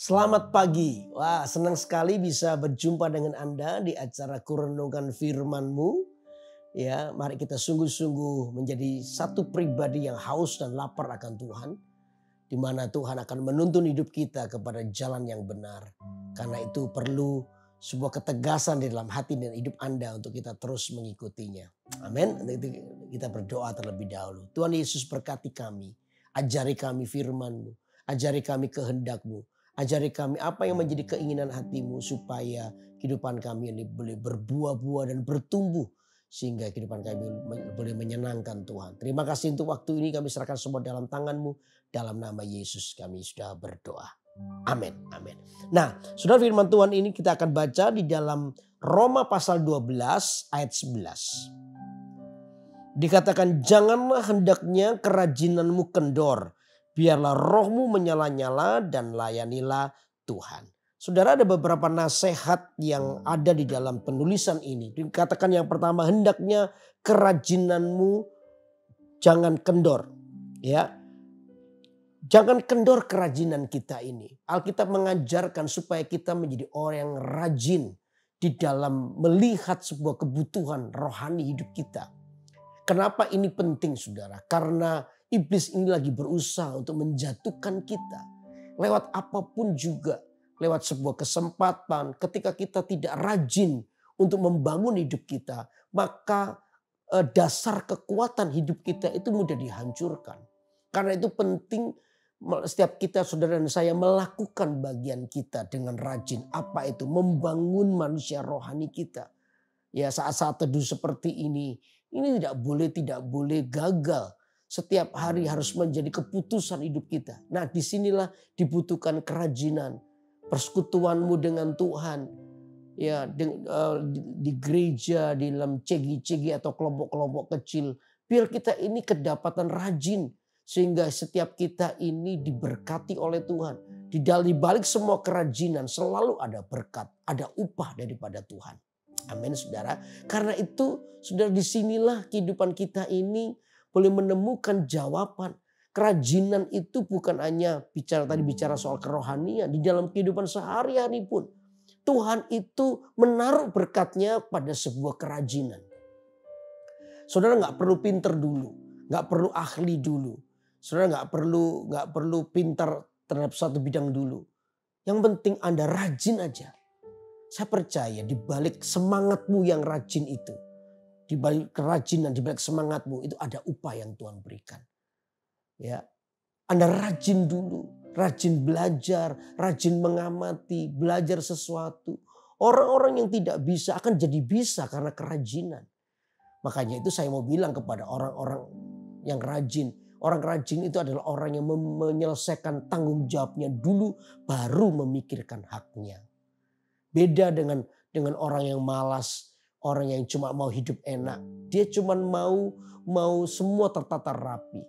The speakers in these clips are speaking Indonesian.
Selamat pagi. Wah, senang sekali bisa berjumpa dengan Anda di acara Kurenungan Firman-Mu. Ya, mari kita sungguh-sungguh menjadi satu pribadi yang haus dan lapar akan Tuhan, di mana Tuhan akan menuntun hidup kita kepada jalan yang benar. Karena itu perlu sebuah ketegasan di dalam hati dan hidup Anda untuk kita terus mengikutinya. Amin. Untuk itu kita berdoa terlebih dahulu. Tuhan Yesus berkati kami. Ajari kami firman-Mu. Ajari kami kehendak-Mu. Ajari kami apa yang menjadi keinginan hati-Mu supaya kehidupan kami ini boleh berbuah-buah dan bertumbuh. Sehingga kehidupan kami boleh menyenangkan Tuhan. Terima kasih untuk waktu ini, kami serahkan semua dalam tangan-Mu. Dalam nama Yesus kami sudah berdoa. Amin. Amin. Nah, saudara, firman Tuhan ini kita akan baca di dalam Roma pasal 12 ayat 11. Dikatakan, janganlah hendaknya kerajinanmu kendor. Biarlah rohmu menyala-nyala dan layanilah Tuhan. Saudara, ada beberapa nasihat yang ada di dalam penulisan ini. Dikatakan yang pertama, hendaknya kerajinanmu jangan kendor. Ya, jangan kendor kerajinan kita ini. Alkitab mengajarkan supaya kita menjadi orang yang rajin di dalam melihat sebuah kebutuhan rohani hidup kita. Kenapa ini penting, saudara? Karena iblis ini lagi berusaha untuk menjatuhkan kita. Lewat apapun juga. Lewat sebuah kesempatan. Ketika kita tidak rajin untuk membangun hidup kita. Maka dasar kekuatan hidup kita itu mudah dihancurkan. Karena itu penting setiap kita, saudara dan saya, melakukan bagian kita dengan rajin. Apa itu? Membangun manusia rohani kita. Ya, saat-saat teduh seperti ini tidak boleh gagal. Setiap hari harus menjadi keputusan hidup kita. Nah, disinilah dibutuhkan kerajinan. Persekutuanmu dengan Tuhan. Ya, di gereja, di dalam cegi-cegi atau kelompok-kelompok kecil. Biar kita ini kedapatan rajin. Sehingga setiap kita ini diberkati oleh Tuhan. Di balik semua kerajinan selalu ada berkat. Ada upah daripada Tuhan. Amin, saudara. Karena itu, saudara, disinilah kehidupan kita ini boleh menemukan jawaban. Kerajinan itu bukan hanya bicara soal kerohanian. Di dalam kehidupan sehari-hari pun. Tuhan itu menaruh berkatnya pada sebuah kerajinan. Saudara gak perlu pinter dulu. Gak perlu ahli dulu. Saudara gak perlu pintar terhadap satu bidang dulu. Yang penting Anda rajin aja. Saya percaya di balik semangatmu yang rajin itu. Di balik kerajinan, di balik semangatmu itu ada upah yang Tuhan berikan. Ya, Anda rajin dulu. Rajin belajar, rajin mengamati, belajar sesuatu. Orang-orang yang tidak bisa akan jadi bisa karena kerajinan. Makanya itu saya mau bilang kepada orang-orang yang rajin. Orang rajin itu adalah orang yang menyelesaikan tanggung jawabnya dulu baru memikirkan haknya. Beda dengan orang yang malas, orang yang cuma mau hidup enak. Dia cuma mau semua tertata rapi.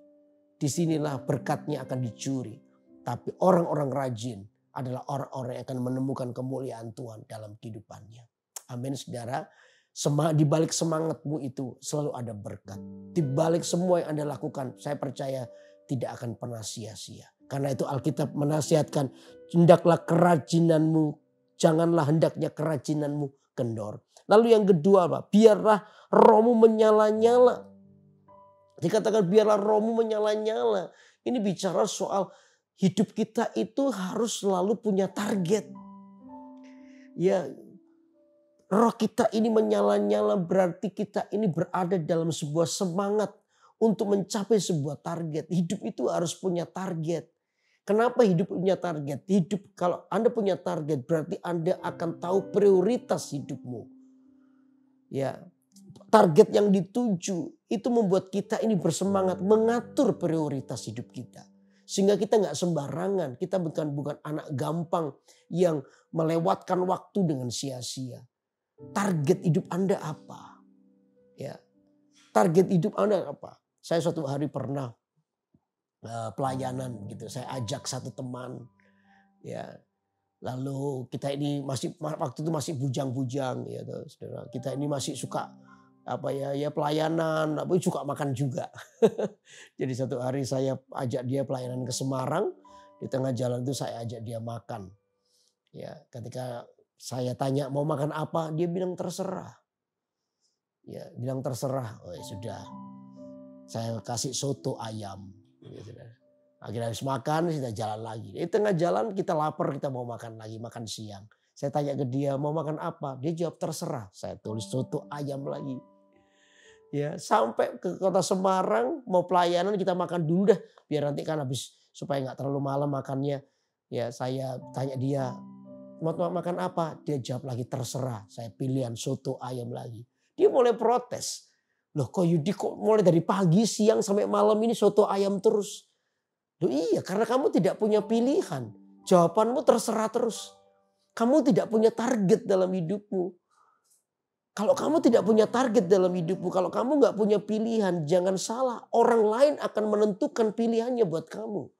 Disinilah berkatnya akan dicuri. Tapi orang-orang rajin adalah orang-orang yang akan menemukan kemuliaan Tuhan dalam kehidupannya. Amin, saudara. Di balik semangatmu itu selalu ada berkat. Di balik semua yang Anda lakukan, saya percaya tidak akan pernah sia-sia. Karena itu Alkitab menasihatkan, hendaklah kerajinanmu, janganlah hendaknya kerajinanmu kendor. Lalu yang kedua apa? Biarlah rohmu menyala-nyala. Dikatakan biarlah rohmu menyala-nyala. Ini bicara soal hidup kita itu harus selalu punya target. Ya, roh kita ini menyala-nyala berarti kita ini berada dalam sebuah semangat untuk mencapai sebuah target. Hidup itu harus punya target. Kenapa hidup punya target? Hidup, kalau Anda punya target berarti Anda akan tahu prioritas hidupmu. Ya, target yang dituju itu membuat kita ini bersemangat mengatur prioritas hidup kita. Sehingga kita nggak sembarangan. Kita bukan anak gampang yang melewatkan waktu dengan sia-sia. Target hidup Anda apa? Ya, target hidup Anda apa? Saya suatu hari pernah pelayanan gitu, saya ajak satu teman, ya, lalu kita ini waktu itu masih bujang-bujang, ya, saudara. Kita ini masih suka pelayanan, tapi suka makan juga. Jadi satu hari saya ajak dia pelayanan ke Semarang, di tengah jalan itu saya ajak dia makan. Ya, ketika saya tanya mau makan apa, dia bilang terserah. Ya, bilang terserah. Oh ya sudah, saya kasih soto ayam. Ya, sudah. Akhirnya habis makan kita jalan lagi. Di tengah jalan kita lapar, kita mau makan lagi, makan siang. Saya tanya ke dia mau makan apa, dia jawab terserah. Saya tulis soto ayam lagi. Ya, sampai ke kota Semarang mau pelayanan kita makan dulu dah, biar nanti kan habis supaya nggak terlalu malam makannya. Ya, saya tanya dia mau makan apa, dia jawab lagi terserah. Saya pilihan soto ayam lagi. Dia mulai protes. Loh kok Yudi kok mulai dari pagi siang sampai malam ini soto ayam terus. Loh iya, karena kamu tidak punya pilihan. Jawabanmu terserah terus. Kamu tidak punya target dalam hidupmu. Kalau kamu tidak punya target dalam hidupmu, kalau kamu nggak punya pilihan, jangan salah. Orang lain akan menentukan pilihannya buat kamu.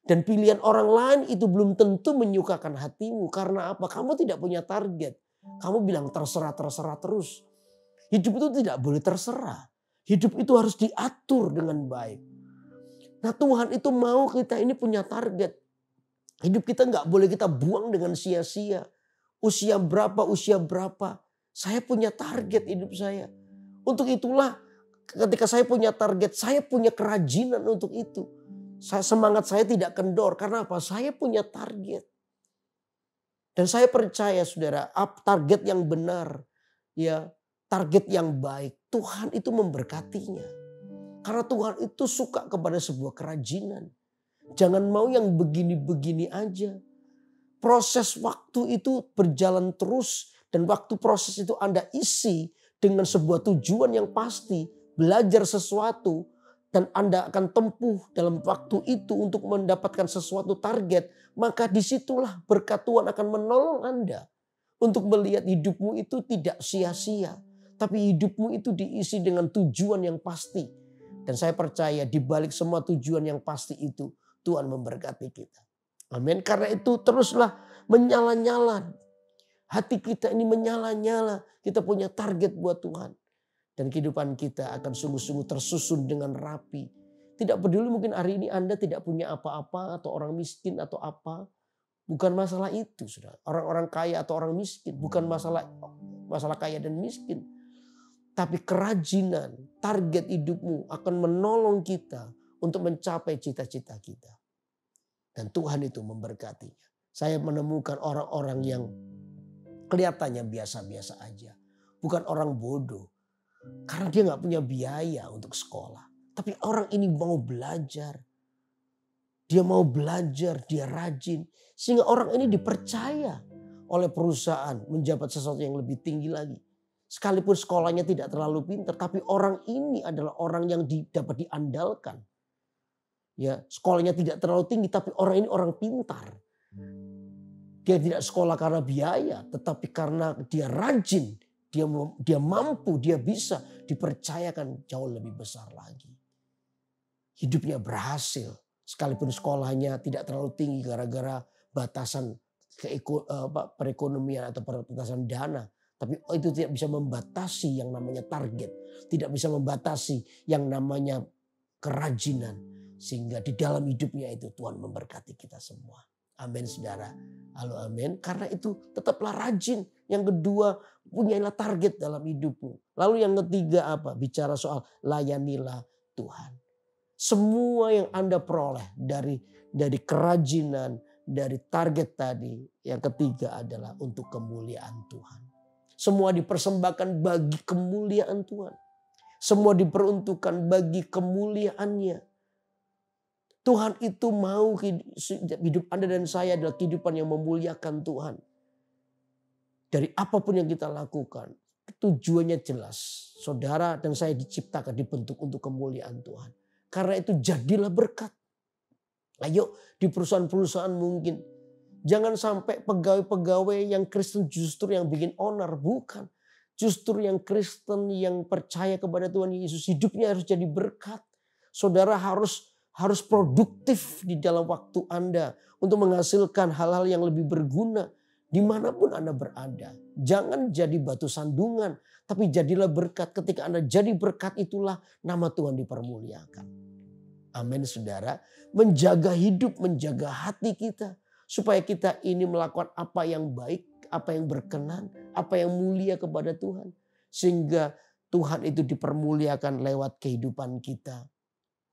Dan pilihan orang lain itu belum tentu menyukakan hatimu. Karena apa? Kamu tidak punya target. Kamu bilang terserah terus. Hidup itu tidak boleh terserah. Hidup itu harus diatur dengan baik. Nah Tuhan itu mau kita ini punya target. Hidup kita nggak boleh kita buang dengan sia-sia. Usia berapa. Saya punya target hidup saya. Untuk itulah ketika saya punya target, saya punya kerajinan untuk itu. Semangat saya tidak kendor. Karena apa? Saya punya target. Dan saya percaya saudara, target yang benar, ya target yang baik, Tuhan itu memberkatinya. Karena Tuhan itu suka kepada sebuah kerajinan. Jangan mau yang begini-begini aja. Proses waktu itu berjalan terus. Dan waktu proses itu Anda isi dengan sebuah tujuan yang pasti. Belajar sesuatu. Dan Anda akan tempuh dalam waktu itu untuk mendapatkan sesuatu target. Maka disitulah berkat Tuhan akan menolong Anda. Untuk melihat hidupmu itu tidak sia-sia. Tapi hidupmu itu diisi dengan tujuan yang pasti. Dan saya percaya di balik semua tujuan yang pasti itu. Tuhan memberkati kita. Amin. Karena itu teruslah menyala-nyala. Hati kita ini menyala-nyala. Kita punya target buat Tuhan. Dan kehidupan kita akan sungguh-sungguh tersusun dengan rapi. Tidak peduli mungkin hari ini Anda tidak punya apa-apa. Atau orang miskin atau apa. Bukan masalah itu. Saudara. Orang-orang kaya atau orang miskin. Bukan masalah kaya dan miskin. Tapi kerajinan, target hidupmu akan menolong kita. Untuk mencapai cita-cita kita. Dan Tuhan itu memberkatinya. Saya menemukan orang-orang yang kelihatannya biasa-biasa aja. Bukan orang bodoh. Karena dia gak punya biaya untuk sekolah. Tapi orang ini mau belajar. Dia mau belajar, dia rajin. Sehingga orang ini dipercaya oleh perusahaan menjabat sesuatu yang lebih tinggi lagi. Sekalipun sekolahnya tidak terlalu pintar. Tapi orang ini adalah orang yang dapat diandalkan. Ya, sekolahnya tidak terlalu tinggi tapi orang ini orang pintar. Dia tidak sekolah karena biaya, tetapi karena dia rajin, dia mampu, dia bisa dipercayakan jauh lebih besar lagi. Hidupnya berhasil sekalipun sekolahnya tidak terlalu tinggi gara-gara batasan perekonomian atau batasan dana. Tapi itu tidak bisa membatasi yang namanya target, tidak bisa membatasi yang namanya kerajinan. Sehingga di dalam hidupnya itu Tuhan memberkati kita semua. Amin saudara. Halo amin. Karena itu tetaplah rajin. Yang kedua punyailah target dalam hidupmu. Lalu yang ketiga apa? Bicara soal layanilah Tuhan. Semua yang Anda peroleh dari kerajinan, dari target tadi. Yang ketiga adalah untuk kemuliaan Tuhan. Semua dipersembahkan bagi kemuliaan Tuhan. Semua diperuntukkan bagi kemuliaannya. Tuhan itu mau hidup Anda dan saya adalah kehidupan yang memuliakan Tuhan. Dari apapun yang kita lakukan, tujuannya jelas. Saudara dan saya diciptakan, dibentuk untuk kemuliaan Tuhan. Karena itu jadilah berkat. Ayo di perusahaan-perusahaan mungkin. Jangan sampai pegawai-pegawai yang Kristen justru yang bikin onar. Bukan. Justru yang Kristen yang percaya kepada Tuhan Yesus hidupnya harus jadi berkat. Saudara harus produktif di dalam waktu Anda untuk menghasilkan hal-hal yang lebih berguna dimanapun Anda berada. Jangan jadi batu sandungan, tapi jadilah berkat. Ketika Anda jadi berkat itulah nama Tuhan dipermuliakan. Amin saudara. Menjaga hidup, menjaga hati kita. Supaya kita ini melakukan apa yang baik, apa yang berkenan, apa yang mulia kepada Tuhan. Sehingga Tuhan itu dipermuliakan lewat kehidupan kita.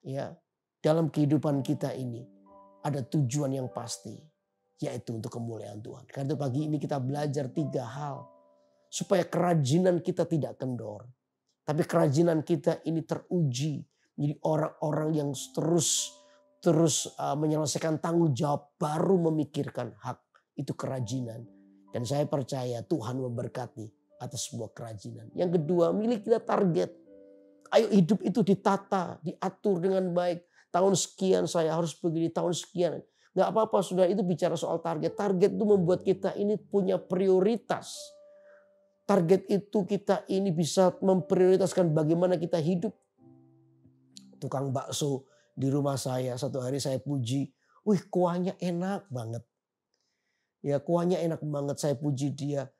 Ya, dalam kehidupan kita ini ada tujuan yang pasti, yaitu untuk kemuliaan Tuhan. Karena itu pagi ini kita belajar 3 hal. Supaya kerajinan kita tidak kendor. Tapi kerajinan kita ini teruji. Jadi orang-orang yang terus menyelesaikan tanggung jawab, baru memikirkan hak, itu kerajinan. Dan saya percaya Tuhan memberkati atas sebuah kerajinan. Yang kedua, milikilah target. Ayo hidup itu ditata, diatur dengan baik. Tahun sekian saya harus begini, tahun sekian. Gak apa-apa sudah, itu bicara soal target. Target itu membuat kita ini punya prioritas. Target itu kita ini bisa memprioritaskan bagaimana kita hidup. Tukang bakso di rumah saya, satu hari saya puji, wih kuahnya enak banget. Ya kuahnya enak banget, saya puji dia.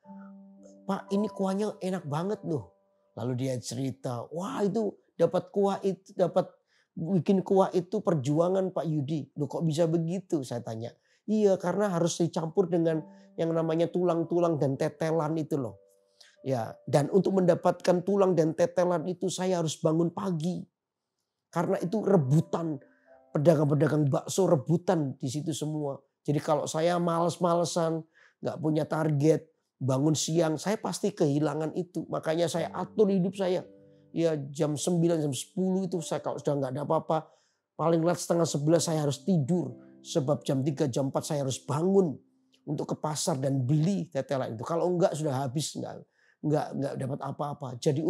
Pak ini kuahnya enak banget loh. Lalu dia cerita, wah itu dapat bikin kuah itu perjuangan Pak Yudi. Loh kok bisa begitu? Saya tanya. Iya karena harus dicampur dengan yang namanya tulang-tulang dan tetelan itu loh. Ya, dan untuk mendapatkan tulang dan tetelan itu saya harus bangun pagi. Karena itu rebutan, pedagang-pedagang bakso rebutan di situ semua. Jadi kalau saya males-malesan, gak punya target, bangun siang, saya pasti kehilangan itu. Makanya saya atur hidup saya. Ya jam 9, jam 10 itu saya kalau sudah gak ada apa-apa, paling lat setengah 11 saya harus tidur. Sebab jam 3, jam 4 saya harus bangun untuk ke pasar dan beli tetelan itu. Kalau enggak sudah habis, enggak dapat apa-apa. Jadi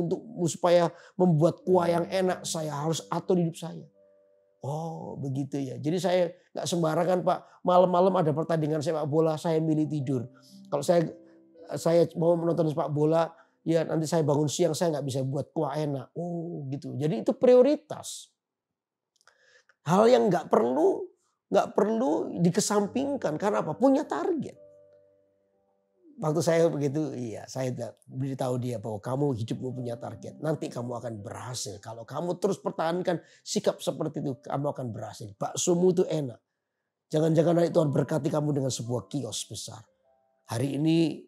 supaya membuat kuah yang enak, saya harus atur hidup saya. Oh begitu ya. Jadi saya enggak sembarangan Pak. Malam-malam ada pertandingan sepak bola, saya milih tidur. Kalau saya mau menonton sepak bola, ya nanti saya bangun siang, saya enggak bisa buat kuah enak. Oh gitu. Jadi itu prioritas. Hal yang enggak perlu dikesampingkan. Karena apa? Punya target. Waktu saya begitu, saya beritahu dia bahwa kamu hidupmu punya target. Nanti kamu akan berhasil. Kalau kamu terus pertahankan sikap seperti itu, kamu akan berhasil. Baksomu itu enak. Jangan-jangan nanti Tuhan berkati kamu dengan sebuah kios besar. Hari ini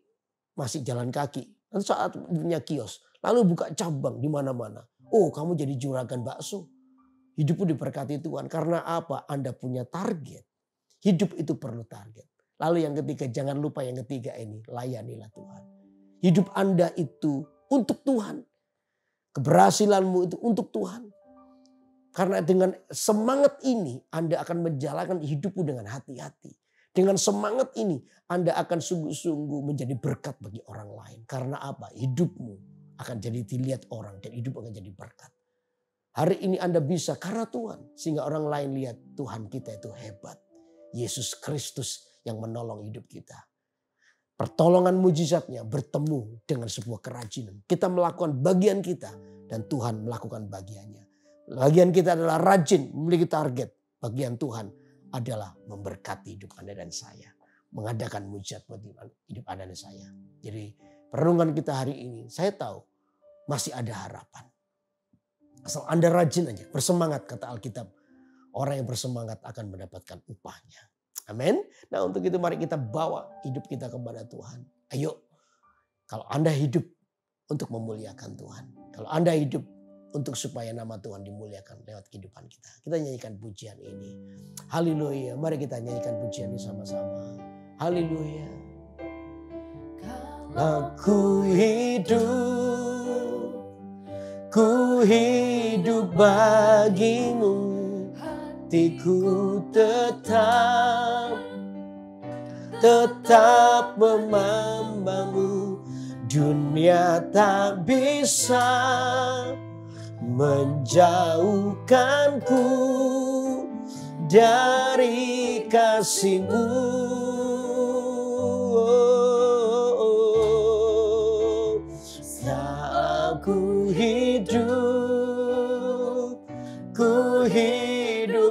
masih jalan kaki. Nanti saat punya kios, lalu buka cabang di mana-mana. Oh, kamu jadi juragan bakso. Hidupmu diberkati Tuhan. Karena apa? Anda punya target. Hidup itu perlu target. Lalu yang ketiga, jangan lupa yang ketiga ini, layanilah Tuhan. Hidup Anda itu untuk Tuhan. Keberhasilanmu itu untuk Tuhan. Karena dengan semangat ini Anda akan menjalankan hidupmu dengan hati-hati. Dengan semangat ini Anda akan sungguh-sungguh menjadi berkat bagi orang lain. Karena apa? Hidupmu akan jadi dilihat orang dan hidup akan jadi berkat. Hari ini Anda bisa karena Tuhan. Sehingga orang lain lihat Tuhan kita itu hebat. Yesus Kristus yang menolong hidup kita. Pertolongan mujizatnya bertemu dengan sebuah kerajinan. Kita melakukan bagian kita dan Tuhan melakukan bagiannya. Bagian kita adalah rajin, memiliki target. Bagian Tuhan adalah memberkati hidup Anda dan saya. Mengadakan mujizat buat hidup Anda dan saya. Jadi perenungan kita hari ini, saya tahu masih ada harapan. Asal Anda rajin aja, bersemangat kata Alkitab. Orang yang bersemangat akan mendapatkan upahnya. Amin. Nah untuk itu mari kita bawa hidup kita kepada Tuhan. Ayo. Kalau Anda hidup untuk memuliakan Tuhan. Kalau Anda hidup untuk supaya nama Tuhan dimuliakan lewat kehidupan kita. Kita nyanyikan pujian ini. Haleluya. Mari kita nyanyikan pujian ini sama-sama. Haleluya. Aku hidup bagimu. Hatiku tetap memandangmu. Dunia tak bisa menjauhkanku dari kasih-Mu. Saat ku hidup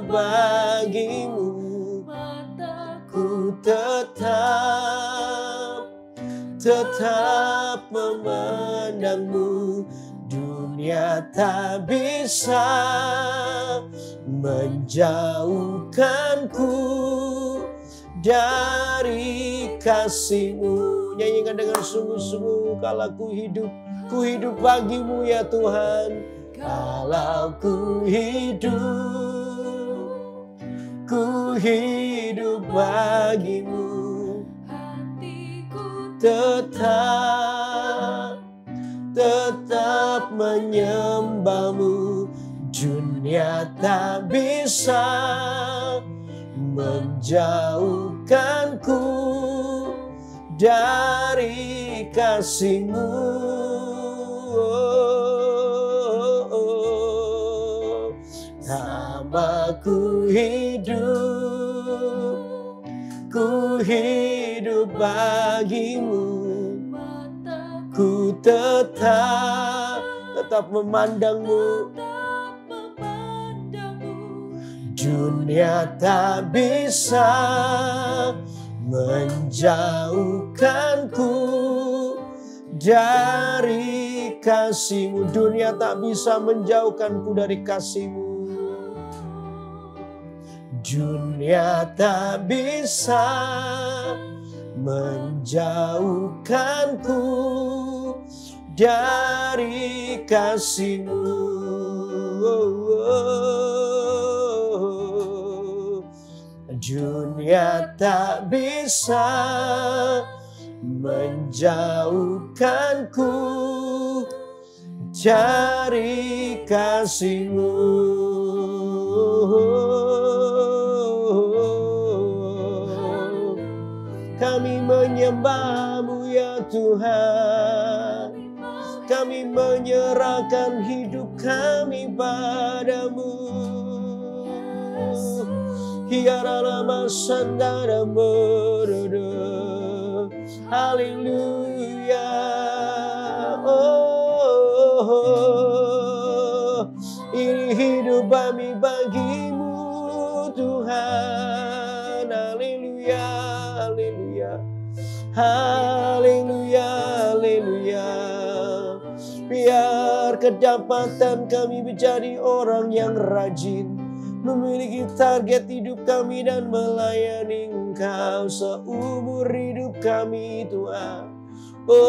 bagimu. Ku tetap memandangmu. Dunia tak bisa menjauhkanku dari kasih-Mu. Nyanyikan dengan sungguh-sungguh. Kalau ku hidup bagimu ya Tuhan. Kalau ku hidup bagimu. Hatiku tetap menyembah-Mu. Dunia tak bisa menjauhkanku dari kasih-Mu. Hamba ku hidup bagimu. Ku tetap memandang-Mu. Dunia tak bisa menjauhkanku dari kasih-Mu. Dunia tak bisa menjauhkanku dari kasih-Mu. Dunia tak bisa menjauhkanku dari kasih-Mu. Dunia tak bisa menjauhkanku dari kasih-Mu. Kami menyembah-Mu ya Tuhan. Kami menyerahkan hidup kami padamu. Hiaralama sandara morodo. Haleluya. Ini hidup kami bagimu Tuhan. Haleluya. Haleluya. Haleluya. Haleluya. Biar kedapatan kami menjadi orang yang rajin, memiliki target hidup kami dan melayani Engkau seumur hidup kami Tuhan. Oh,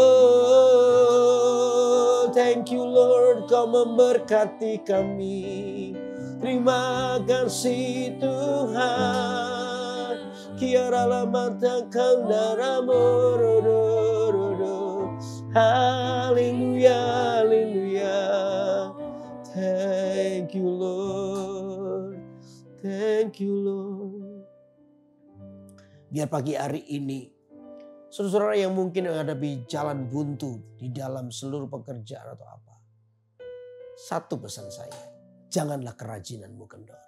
thank you Lord, Kau memberkati kami. Terima kasih Tuhan. Kiara lama takkan daramorodo. Haleluya, haleluya. Thank you Lord. Thank you Lord. Biar pagi hari ini, saudara-saudara yang mungkin menghadapi jalan buntu di dalam seluruh pekerjaan atau apa. Satu pesan saya, janganlah kerajinanmu kendor.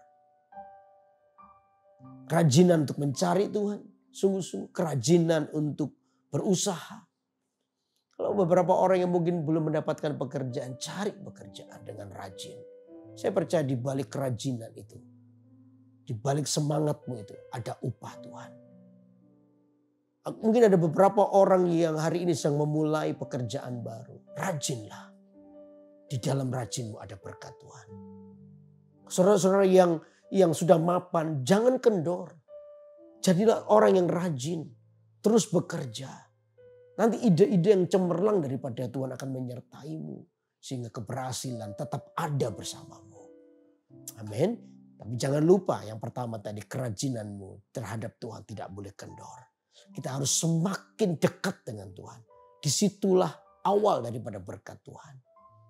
Kerajinan untuk mencari Tuhan, sungguh-sungguh kerajinan untuk berusaha. Kalau beberapa orang yang mungkin belum mendapatkan pekerjaan, cari pekerjaan dengan rajin. Saya percaya di balik kerajinan itu, di balik semangatmu itu ada upah Tuhan. Mungkin ada beberapa orang yang hari ini sedang memulai pekerjaan baru. Rajinlah. Di dalam rajinmu ada berkat Tuhan. Saudara-saudara yang sudah mapan, jangan kendor. Jadilah orang yang rajin. Terus bekerja. Nanti ide-ide yang cemerlang daripada Tuhan akan menyertaimu. Sehingga keberhasilan tetap ada bersamamu. Amin. Tapi jangan lupa yang pertama tadi, kerajinanmu terhadap Tuhan tidak boleh kendor. Kita harus semakin dekat dengan Tuhan. Disitulah awal daripada berkat Tuhan.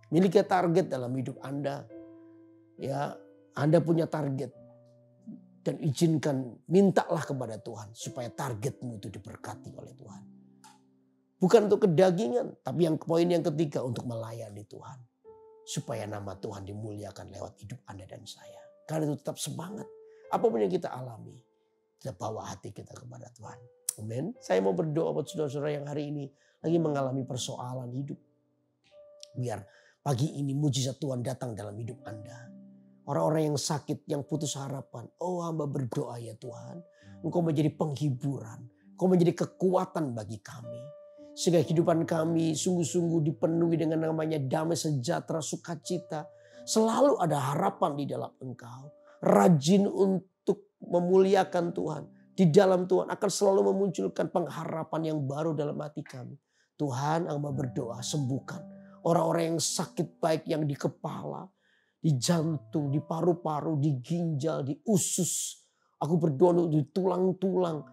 Miliki target dalam hidup Anda. Ya, Anda punya target. Dan izinkan, mintalah kepada Tuhan supaya targetmu itu diberkati oleh Tuhan. Bukan untuk kedagingan, tapi poin yang ketiga untuk melayani Tuhan. Supaya nama Tuhan dimuliakan lewat hidup Anda dan saya. Karena itu tetap semangat. Apapun yang kita alami, kita bawa hati kita kepada Tuhan. Amin. Saya mau berdoa buat saudara-saudara yang hari ini lagi mengalami persoalan hidup. Biar pagi ini mujizat Tuhan datang dalam hidup Anda. Orang-orang yang sakit, yang putus harapan. Oh, hamba berdoa ya Tuhan. Engkau menjadi penghiburan. Engkau menjadi kekuatan bagi kami. Sehingga kehidupan kami sungguh-sungguh dipenuhi dengan namanya damai sejahtera, sukacita. Selalu ada harapan di dalam Engkau. Rajin untuk memuliakan Tuhan. di dalam Tuhan akan selalu memunculkan pengharapan yang baru dalam hati kami. Tuhan, hamba berdoa sembuhkan orang-orang yang sakit baik yang di kepala, di jantung, di paru-paru, di ginjal, di usus. Aku berdoa untuk di tulang-tulang.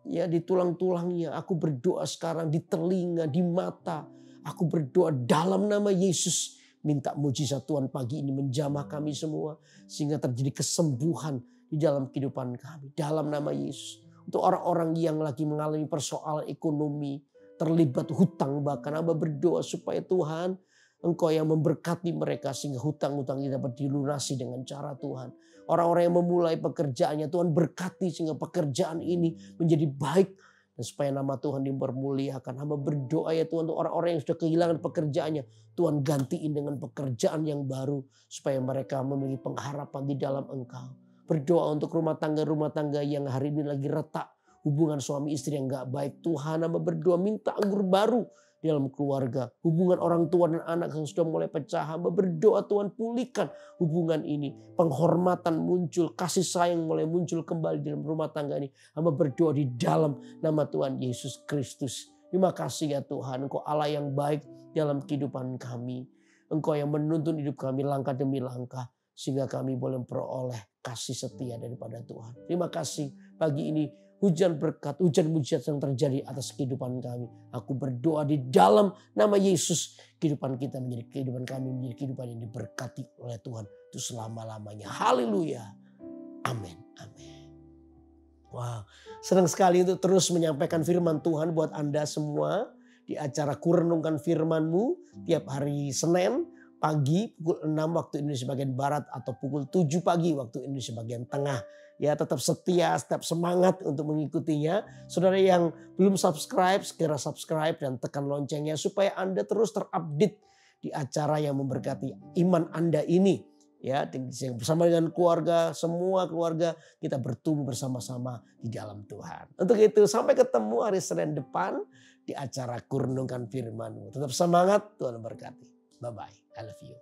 Ya, di tulang-tulangnya. Aku berdoa sekarang di telinga, di mata. Aku berdoa dalam nama Yesus. Minta mujizat Tuhan pagi ini menjamah kami semua. Sehingga terjadi kesembuhan di dalam kehidupan kami. Dalam nama Yesus. Untuk orang-orang yang lagi mengalami persoalan ekonomi. Terlibat hutang bahkan. Hamba berdoa supaya Tuhan, Engkau yang memberkati mereka sehingga hutang-hutang ini dapat dilunasi dengan cara Tuhan. Orang-orang yang memulai pekerjaannya Tuhan berkati sehingga pekerjaan ini menjadi baik. Dan supaya nama Tuhan dipermuliakan. Hamba berdoa ya Tuhan untuk orang-orang yang sudah kehilangan pekerjaannya. Tuhan gantiin dengan pekerjaan yang baru. Supaya mereka memiliki pengharapan di dalam Engkau. Berdoa untuk rumah tangga yang hari ini lagi retak. Hubungan suami istri yang gak baik. Tuhan, hamba berdoa minta anggur baru di dalam keluarga. Hubungan orang tua dan anak yang sudah mulai pecah. Hamba berdoa Tuhan pulihkan hubungan ini. Penghormatan muncul, kasih sayang mulai muncul kembali dalam rumah tangga ini. Hamba berdoa di dalam nama Tuhan Yesus Kristus. Terima kasih ya Tuhan, Engkau Allah yang baik dalam kehidupan kami. Engkau yang menuntun hidup kami langkah demi langkah. Sehingga kami boleh memperoleh kasih setia daripada Tuhan. Terima kasih pagi ini. Hujan berkat, hujan mujizat yang terjadi atas kehidupan kami. Aku berdoa di dalam nama Yesus. Kehidupan kita menjadi kehidupan kami menjadi kehidupan yang diberkati oleh Tuhan. Itu selama-lamanya. Haleluya. Amin. Amin. Wow. Senang sekali untuk terus menyampaikan firman Tuhan buat Anda semua. Di acara Kurenungkan Firman-Mu. Tiap hari Senin pagi pukul 6 waktu Indonesia bagian Barat. Atau pukul 7 pagi waktu Indonesia bagian Tengah. Ya, tetap setia, tetap semangat untuk mengikutinya. Saudara yang belum subscribe, segera subscribe dan tekan loncengnya supaya Anda terus terupdate di acara yang memberkati iman Anda ini. Ya, bersama dengan keluarga, semua keluarga kita bertumbuh bersama-sama di dalam Tuhan. Untuk itu sampai ketemu hari Senin depan di acara Kurenungkan Firman-Mu. Tetap semangat, Tuhan memberkati. Bye-bye. I love you.